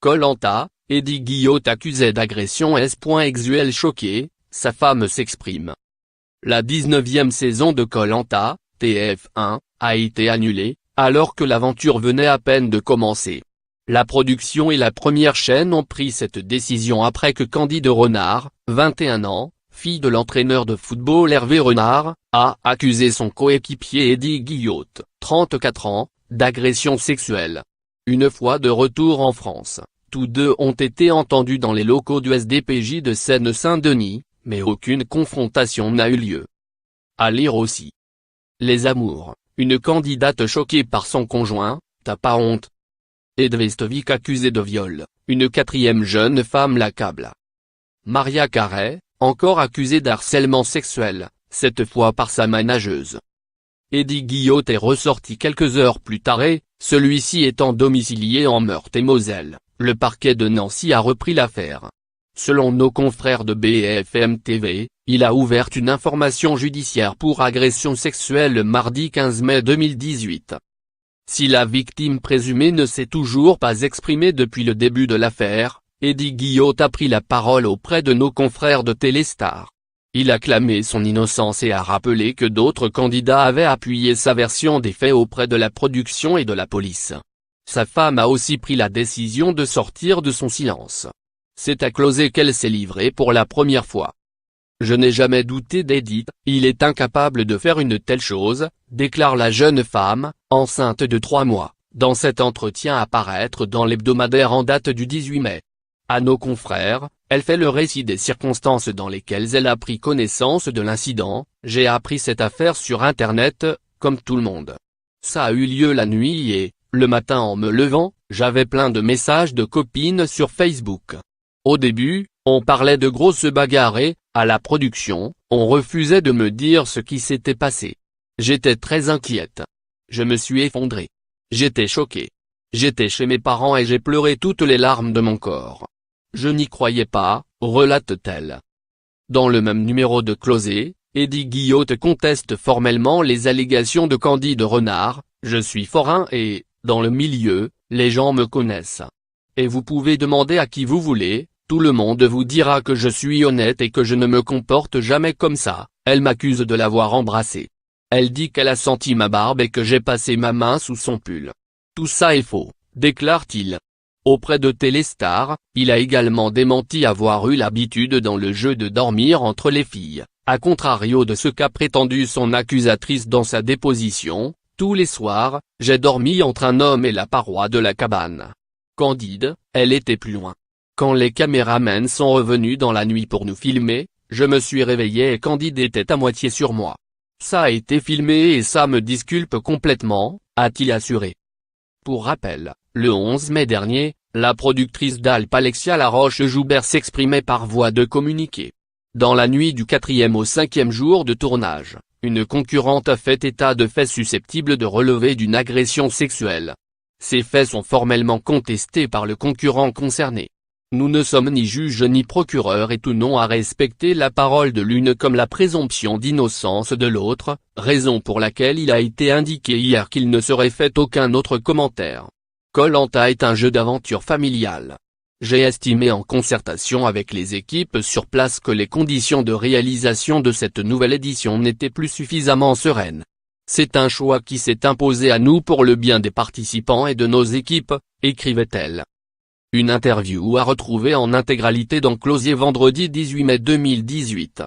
Koh-Lanta, Eddie Guillot accusé d'agression. Exuel choqué, sa femme s'exprime. La 19e saison de Koh-Lanta, TF1, a été annulée, alors que l'aventure venait à peine de commencer. La production et la première chaîne ont pris cette décision après que Candide Renard, 21 ans, fille de l'entraîneur de football Hervé Renard, a accusé son coéquipier Eddie Guillot, 34 ans, d'agression sexuelle. Une fois de retour en France, tous deux ont été entendus dans les locaux du SDPJ de Seine-Saint-Denis, mais aucune confrontation n'a eu lieu. À lire aussi. Les amours, une candidate choquée par son conjoint, t'as pas honte? Ed Vestovic accusé de viol, une 4e jeune femme l'accable. Maria Carey, encore accusée d'harcèlement sexuel, cette fois par sa manageuse. Eddie Guillot est ressorti quelques heures plus tard et, celui-ci étant domicilié en Meurthe-et-Moselle, le parquet de Nancy a repris l'affaire. Selon nos confrères de BFM TV, il a ouvert une information judiciaire pour agression sexuelle le mardi 15 mai 2018. Si la victime présumée ne s'est toujours pas exprimée depuis le début de l'affaire, Eddie Guillot a pris la parole auprès de nos confrères de Téléstar. Il a clamé son innocence et a rappelé que d'autres candidats avaient appuyé sa version des faits auprès de la production et de la police. Sa femme a aussi pris la décision de sortir de son silence. C'est à Closet qu'elle s'est livrée pour la première fois. Je n'ai jamais douté d'Eddie, il est incapable de faire une telle chose, déclare la jeune femme, enceinte de 3 mois, dans cet entretien à paraître dans l'hebdomadaire en date du 18 mai. À nos confrères, elle fait le récit des circonstances dans lesquelles elle a pris connaissance de l'incident. J'ai appris cette affaire sur Internet, comme tout le monde. Ça a eu lieu la nuit et, le matin en me levant, j'avais plein de messages de copines sur Facebook. Au début, on parlait de grosses bagarres et, à la production, on refusait de me dire ce qui s'était passé. J'étais très inquiète. Je me suis effondrée. J'étais choquée. J'étais chez mes parents et j'ai pleuré toutes les larmes de mon corps. Je n'y croyais pas, relate-t-elle. Dans le même numéro de Closet, Eddie Guillot conteste formellement les allégations de Candide Renard. Je suis forain et, dans le milieu, les gens me connaissent. Et vous pouvez demander à qui vous voulez, tout le monde vous dira que je suis honnête et que je ne me comporte jamais comme ça. Elle m'accuse de l'avoir embrassée. Elle dit qu'elle a senti ma barbe et que j'ai passé ma main sous son pull. Tout ça est faux, déclare-t-il. Auprès de Téléstar, il a également démenti avoir eu l'habitude dans le jeu de dormir entre les filles, à contrario de ce qu'a prétendu son accusatrice dans sa déposition. Tous les soirs, j'ai dormi entre un homme et la paroi de la cabane. Candide, elle était plus loin. Quand les caméramens sont revenus dans la nuit pour nous filmer, je me suis réveillé et Candide était à moitié sur moi. Ça a été filmé et ça me disculpe complètement, a-t-il assuré. Pour rappel, le 11 mai dernier, la productrice d'Alp Alexia Laroche-Joubert s'exprimait par voie de communiqué. Dans la nuit du 4e au 5e jour de tournage, une concurrente a fait état de faits susceptibles de relever d'une agression sexuelle. Ces faits sont formellement contestés par le concurrent concerné. Nous ne sommes ni juges ni procureurs et tenons à respecter la parole de l'une comme la présomption d'innocence de l'autre, raison pour laquelle il a été indiqué hier qu'il ne serait fait aucun autre commentaire. Koh-Lanta est un jeu d'aventure familial. J'ai estimé en concertation avec les équipes sur place que les conditions de réalisation de cette nouvelle édition n'étaient plus suffisamment sereines. C'est un choix qui s'est imposé à nous pour le bien des participants et de nos équipes, écrivait-elle. Une interview à retrouver en intégralité dans Closet vendredi 18 mai 2018.